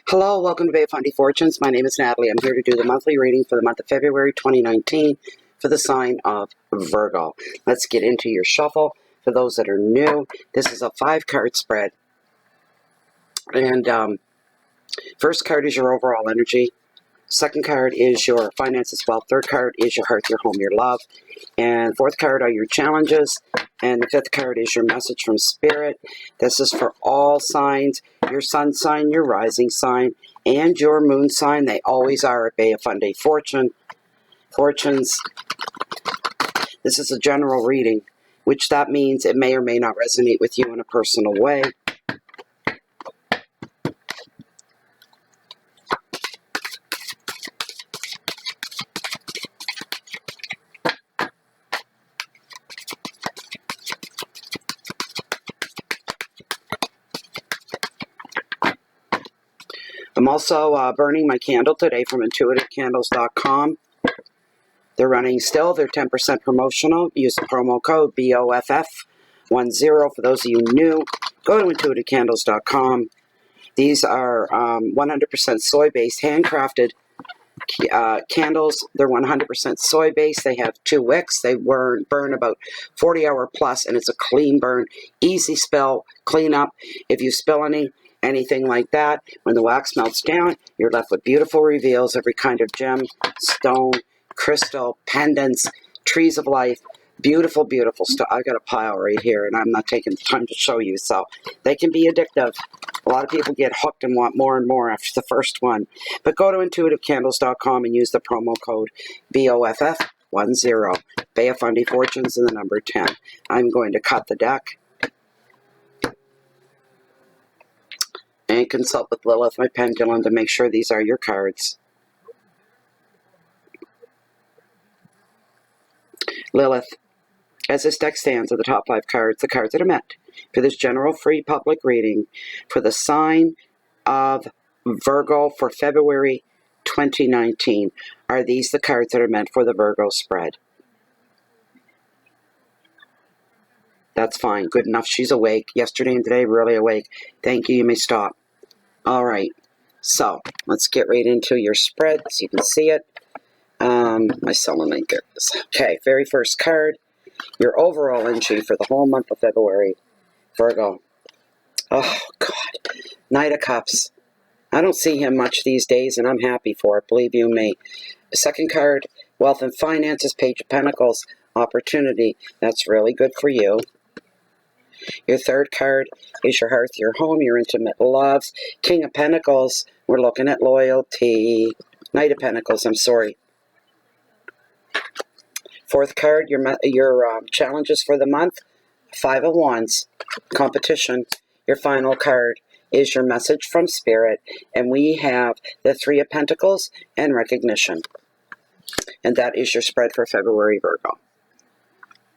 Hello, welcome to Bay of Fundy Fortunes. My name is Natalie. I'm here to do the monthly reading for the month of February 2019 for the sign of Virgo. Let's get into your shuffle. For those that are new, this is a 5-card spread. And first card is your overall energy. Second card is your finances, wealth. Third card is your heart, your home, your love. And fourth card are your challenges. And the fifth card is your message from Spirit. This is for all signs, your sun sign, your rising sign, and your moon sign. They always are at Bay of Fundy Fortunes. This is a general reading, which that means it may or may not resonate with you in a personal way. I'm also burning my candle today from intuitivecandles.com. They're running still. They're 10% promotional. Use the promo code BOFF10. For those of you new, go to intuitivecandles.com. These are 100% soy-based, handcrafted candles. They're 100% soy-based. They have 2 wicks. They burn about 40 hour plus, and it's a clean burn. Easy spill, clean up. If you spill anything like that, when the wax melts down, you're left with beautiful reveals, every kind of gem, stone, crystal, pendants, trees of life, beautiful, beautiful stuff. I got a pile right here, and I'm not taking the time to show you, so they can be addictive. A lot of people get hooked and want more and more after the first one. But go to intuitivecandles.com and use the promo code BOFF10. Bay of Fundy Fortunes and the number 10. I'm going to cut the deck and consult with Lilith, my pendulum, to make sure these are your cards. Lilith, as this deck stands at the top 5 cards, the cards that are meant for this general free public reading for the sign of Virgo for February 2019. Are these the cards that are meant for the Virgo spread? That's fine. Good enough. She's awake. Yesterday and today, really awake. Thank you. You may stop. All right. So, let's get right into your spread so you can see it. My selenite is. Okay, very first card. Your overall energy for the whole month of February. Virgo. Oh, God. Knight of Cups. I don't see him much these days, and I'm happy for it. Believe you me. Second card. Wealth and Finances. Page of Pentacles. Opportunity. That's really good for you. Your third card is your hearth, your home, your intimate loves. King of Pentacles, we're looking at loyalty. Knight of Pentacles, I'm sorry. Fourth card, your challenges for the month. 5 of Wands, competition. Your final card is your message from Spirit. And we have the 3 of Pentacles and recognition. And that is your spread for February, Virgo.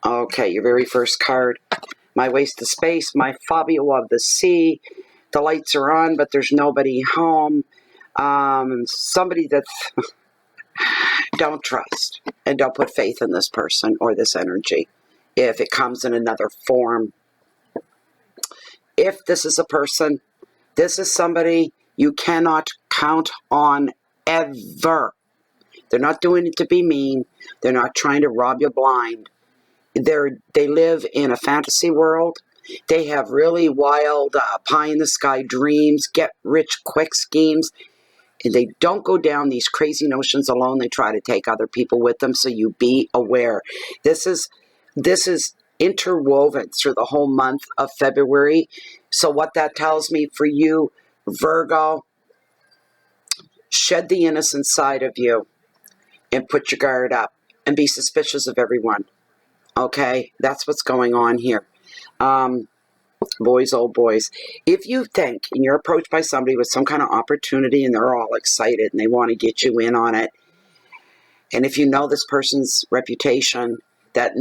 Okay, your very first card. My waste of space, my phobia of the sea. The lights are on, but there's nobody home. Somebody that don't trust and don't put faith in this person or this energy if it comes in another form. If this is a person, this is somebody you cannot count on ever. They're not doing it to be mean. They're not trying to rob you blind. They live in a fantasy world. They have really wild pie-in-the-sky dreams, get-rich-quick schemes. And they don't go down these crazy notions alone. They try to take other people with them, so you be aware. This is interwoven through the whole month of February. So what that tells me for you, Virgo, shed the innocent side of you and put your guard up and be suspicious of everyone. Okay, that's what's going on here. Boys, oh boys. If you think and you're approached by somebody with some kind of opportunity and they're all excited and they want to get you in on it, and if you know this person's reputation, that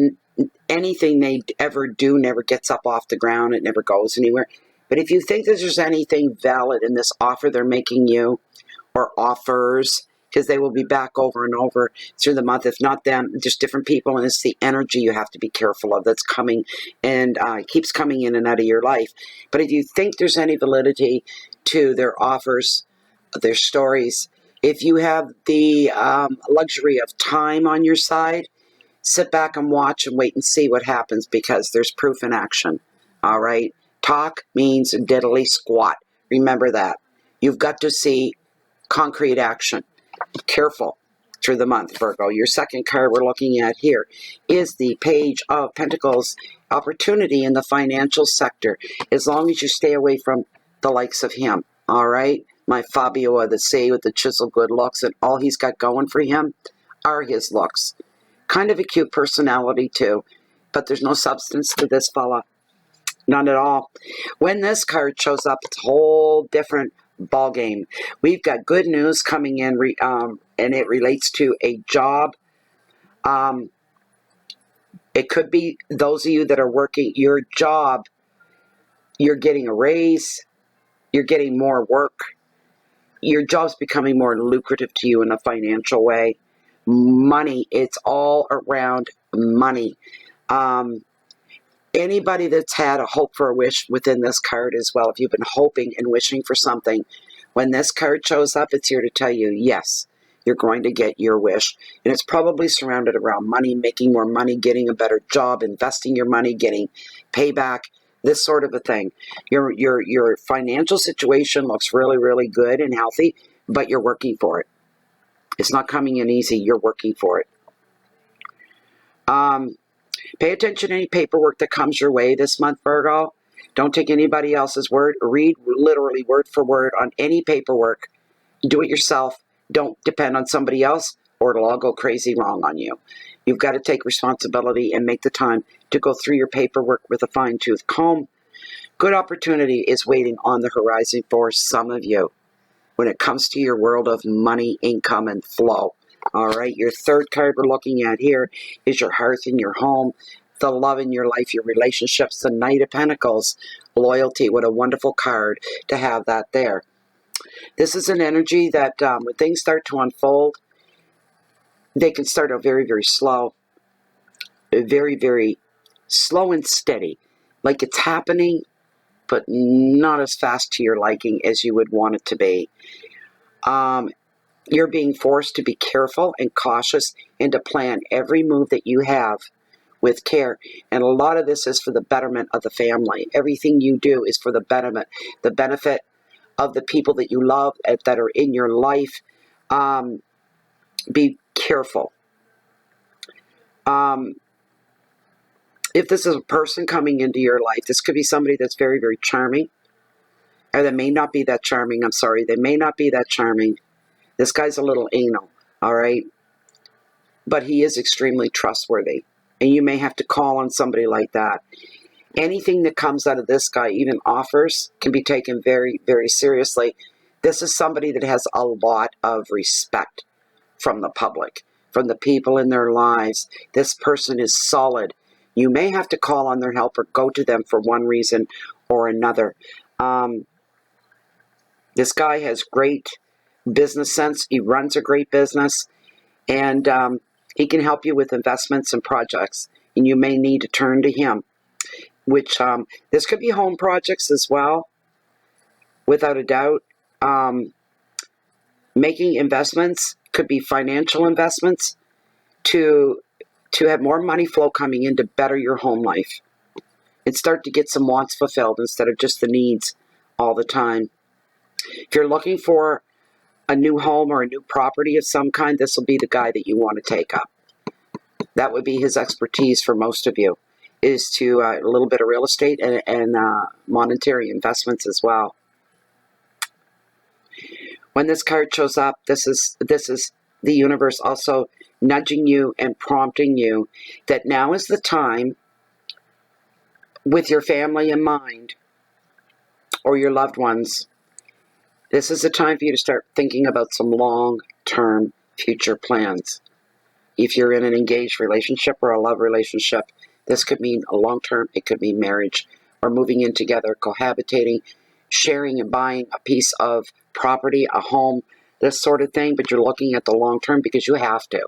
anything they ever do never gets up off the ground, it never goes anywhere. But if you think that there's anything valid in this offer they're making you, or offers, because they will be back over and over through the month. If not them, just different people. And it's the energy you have to be careful of that's coming and keeps coming in and out of your life. But if you think there's any validity to their offers, their stories. If you have the luxury of time on your side, sit back and watch and wait and see what happens, because there's proof in action. All right? Talk means diddly squat. Remember that. You've got to see concrete action. Careful through the month, Virgo. Your second card we're looking at here is the Page of Pentacles, opportunity in the financial sector, as long as you stay away from the likes of him. All right? My Fabio of the Sea with the chiseled good looks, and all he's got going for him are his looks. Kind of a cute personality too, but there's no substance to this fella. None at all. When this card shows up, it's a whole different ball game. We've got good news coming in, and it relates to a job. It could be those of you that are working your job. You're getting a raise. You're getting more work. Your job's becoming more lucrative to you in a financial way. Money, it's all around money. Anybody that's had a hope for a wish within this card as well, if you've been hoping and wishing for something, when this card shows up, it's here to tell you, yes, you're going to get your wish. And it's probably surrounded around money, making more money, getting a better job, investing your money, getting payback, this sort of a thing. Your financial situation looks really, really good and healthy, but you're working for it. It's not coming in easy. You're working for it. Pay attention to any paperwork that comes your way this month, Virgo. Don't take anybody else's word. Read literally word for word on any paperwork. Do it yourself. Don't depend on somebody else, or it'll all go crazy wrong on you. You've got to take responsibility and make the time to go through your paperwork with a fine-tooth comb. Good opportunity is waiting on the horizon for some of you when it comes to your world of money, income, and flow. All right, your third card we're looking at here is your hearth in your home, the love in your life, your relationships, the Knight of Pentacles, loyalty. What a wonderful card to have that there. This is an energy that when things start to unfold, they can start out very, very slow. Very, very slow and steady. Like it's happening, but not as fast to your liking as you would want it to be. You're being forced to be careful and cautious and to plan every move that you have with care. And a lot of this is for the betterment of the family. Everything you do is for the benefit of the people that you love, that are in your life. Be careful. If this is a person coming into your life, this could be somebody that's very, very charming. Or they may not be that charming. I'm sorry. They may not be that charming. This guy's a little anal, all right? But he is extremely trustworthy. And you may have to call on somebody like that. Anything that comes out of this guy, even offers, can be taken very, very seriously. This is somebody that has a lot of respect from the public, from the people in their lives. This person is solid. You may have to call on their help or go to them for one reason or another. This guy has great business sense. He runs a great business, and he can help you with investments and projects, and you may need to turn to him, which this could be home projects as well, without a doubt. Making investments could be financial investments to have more money flow coming in to better your home life and start to get some wants fulfilled instead of just the needs all the time. If you're looking for a new home or a new property of some kind, this will be the guy that you want to take up. That would be his expertise for most of you, is to a little bit of real estate and monetary investments as well. When this card shows up, this is the universe also nudging you and prompting you that now is the time, with your family in mind or your loved ones, this is the time for you to start thinking about some long-term future plans. If you're in an engaged relationship or a love relationship, this could mean a long-term, it could mean marriage, or moving in together, cohabitating, sharing and buying a piece of property, a home, this sort of thing, but you're looking at the long term because you have to.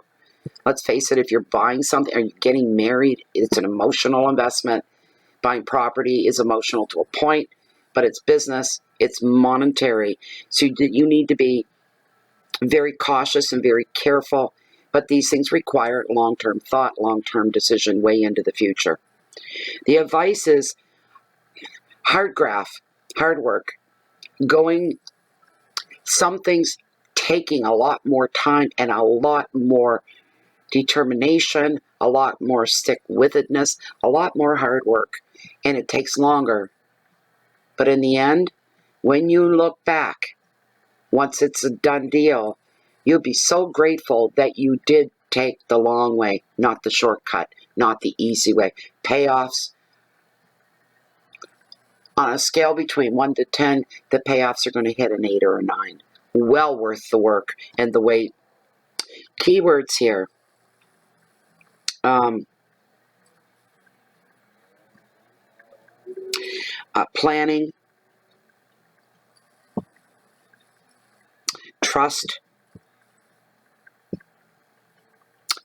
Let's face it, if you're buying something or you're getting married, it's an emotional investment. Buying property is emotional to a point, but it's business. It's monetary. So you need to be very cautious and very careful. But these things require long-term thought, long-term decision, way into the future. The advice is hard graft, hard work, going, some things taking a lot more time and a lot more determination, a lot more stick-with-itness, a lot more hard work, and it takes longer. But in the end, when you look back, once it's a done deal, you'll be so grateful that you did take the long way, not the shortcut, not the easy way. Payoffs, on a scale between 1 to 10, the payoffs are going to hit an 8 or a 9. Well worth the work and the wait. Keywords here. Planning, trust,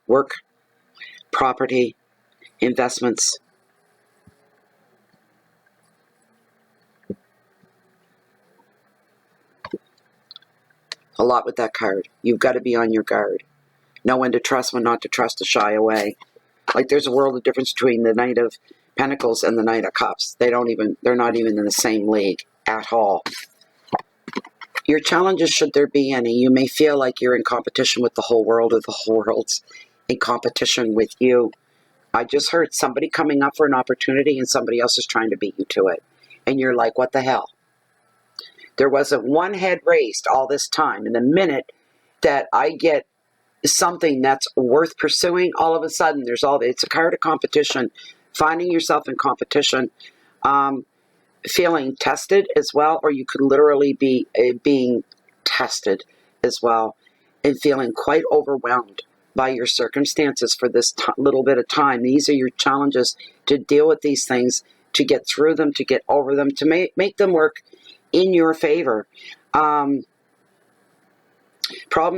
work, property, investments. A lot with that card. You've got to be on your guard. Know when to trust, when not to trust, to shy away. Like there's a world of difference between the Knight of Pentacles and the Knight of Cups. They're not even in the same league at all. Your challenges, should there be any, you may feel like you're in competition with the whole world, or the whole world's in competition with you. I just heard somebody coming up for an opportunity and somebody else is trying to beat you to it. And you're like, what the hell? There wasn't one head raised all this time. And the minute that I get something that's worth pursuing, all of a sudden it's a card of competition, finding yourself in competition, feeling tested as well, or you could literally be being tested as well, and feeling quite overwhelmed by your circumstances for this little bit of time. These are your challenges to deal with these things, to get through them, to get over them, to make them work in your favor. Problem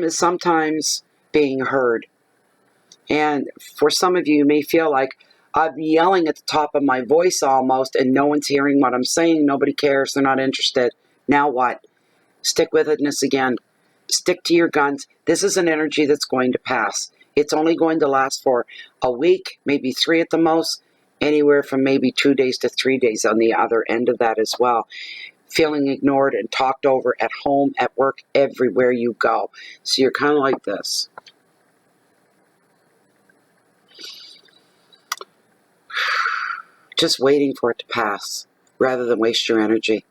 is sometimes being heard. And for some of you may feel like I'm yelling at the top of my voice almost, and no one's hearing what I'm saying. Nobody cares. They're not interested. Now what? Stick with itness again. Stick to your guns. This is an energy that's going to pass. It's only going to last for a week, maybe 3 at the most, anywhere from maybe 2 days to 3 days on the other end of that as well. Feeling ignored and talked over at home, at work, everywhere you go. So you're kind of like this. Just waiting for it to pass rather than waste your energy.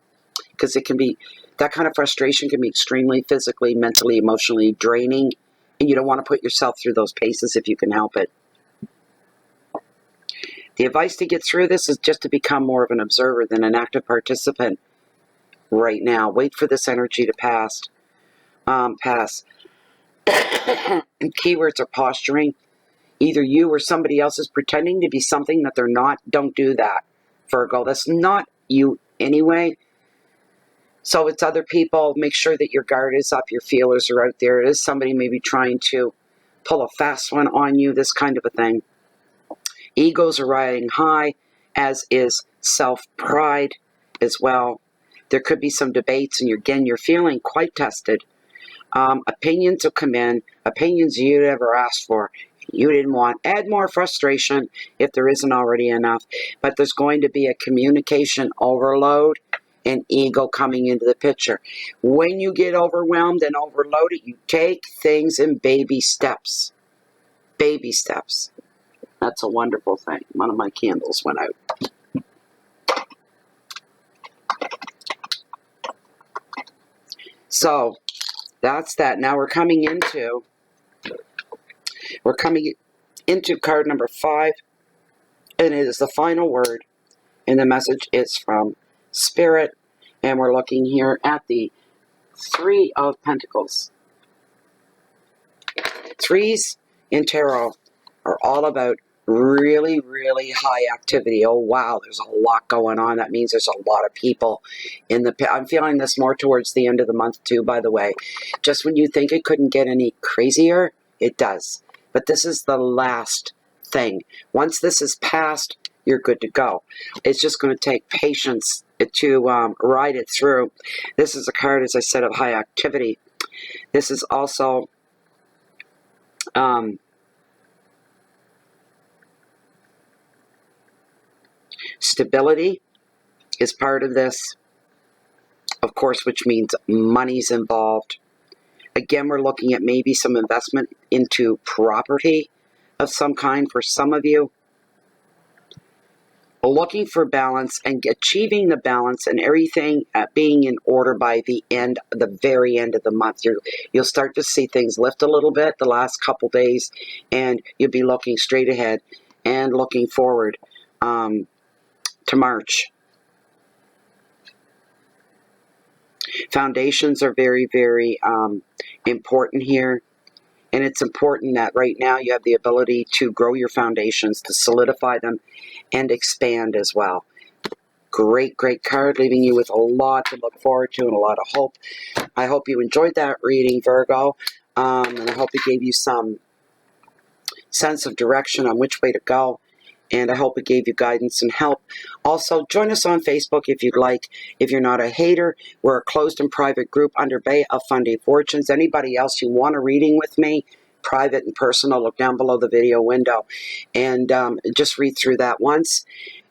Because it can be, that kind of frustration can be extremely physically, mentally, emotionally draining. And you don't want to put yourself through those paces if you can help it. The advice to get through this is just to become more of an observer than an active participant right now. Wait for this energy to pass. Pass. Keywords are posturing. Either you or somebody else is pretending to be something that they're not. Don't do that, Virgo. That's not you anyway. So it's other people. Make sure that your guard is up, your feelers are out there. It is somebody maybe trying to pull a fast one on you, this kind of a thing. Egos are riding high, as is self-pride as well. There could be some debates, and you're feeling quite tested. Opinions will come in, opinions you never asked for, you didn't want. Add more frustration if there isn't already enough. But there's going to be a communication overload and ego coming into the picture. When you get overwhelmed and overloaded, you take things in baby steps. Baby steps. That's a wonderful thing. One of my candles went out. So that's that. Now we're coming into card number 5, and it is the final word, and the message is from Spirit, and we're looking here at the 3 of Pentacles. 3s in tarot are all about really, really high activity. Oh, wow, there's a lot going on. That means there's a lot of people in the... I'm feeling this more towards the end of the month, too, by the way. Just when you think it couldn't get any crazier, it does. But this is the last thing. Once this is passed, you're good to go. It's just going to take patience to ride it through. This is a card, as I said, of high activity. This is also stability is part of this, of course, which means money's involved. Again, we're looking at maybe some investment into property of some kind for some of you. Looking for balance and achieving the balance and everything being in order by the very end of the month. You'll start to see things lift a little bit the last couple days, and you'll be looking straight ahead and looking forward to March. Foundations are very, very important here. And it's important that right now you have the ability to grow your foundations, to solidify them, and expand as well. Great, great card, leaving you with a lot to look forward to and a lot of hope. I hope you enjoyed that reading, Virgo. And I hope it gave you some sense of direction on which way to go. And I hope it gave you guidance and help. Also, join us on Facebook if you'd like. If you're not a hater, we're a closed and private group under Bay of Funding Fortunes. Anybody else who want a reading with me, private and personal, look down below the video window. And just read through that once.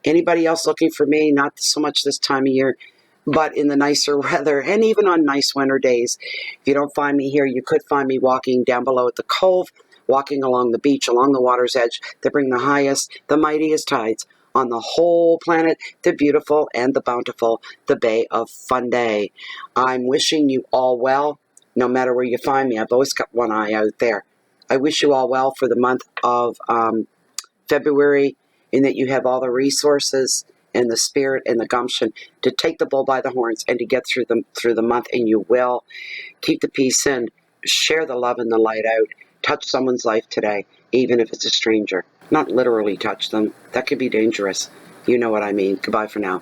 Anybody else looking for me, not so much this time of year, but in the nicer weather and even on nice winter days. If you don't find me here, you could find me walking down below at the Cove, walking along the beach, along the water's edge, to bring the highest, the mightiest tides on the whole planet, the beautiful and the bountiful, the Bay of Fundy. I'm wishing you all well, no matter where you find me. I've always got one eye out there. I wish you all well for the month of February, in that you have all the resources and the spirit and the gumption to take the bull by the horns and to get through the month, and you will. Keep the peace in, share the love and the light out. Touch someone's life today, even if it's a stranger. Not literally touch them. That could be dangerous. You know what I mean. Goodbye for now.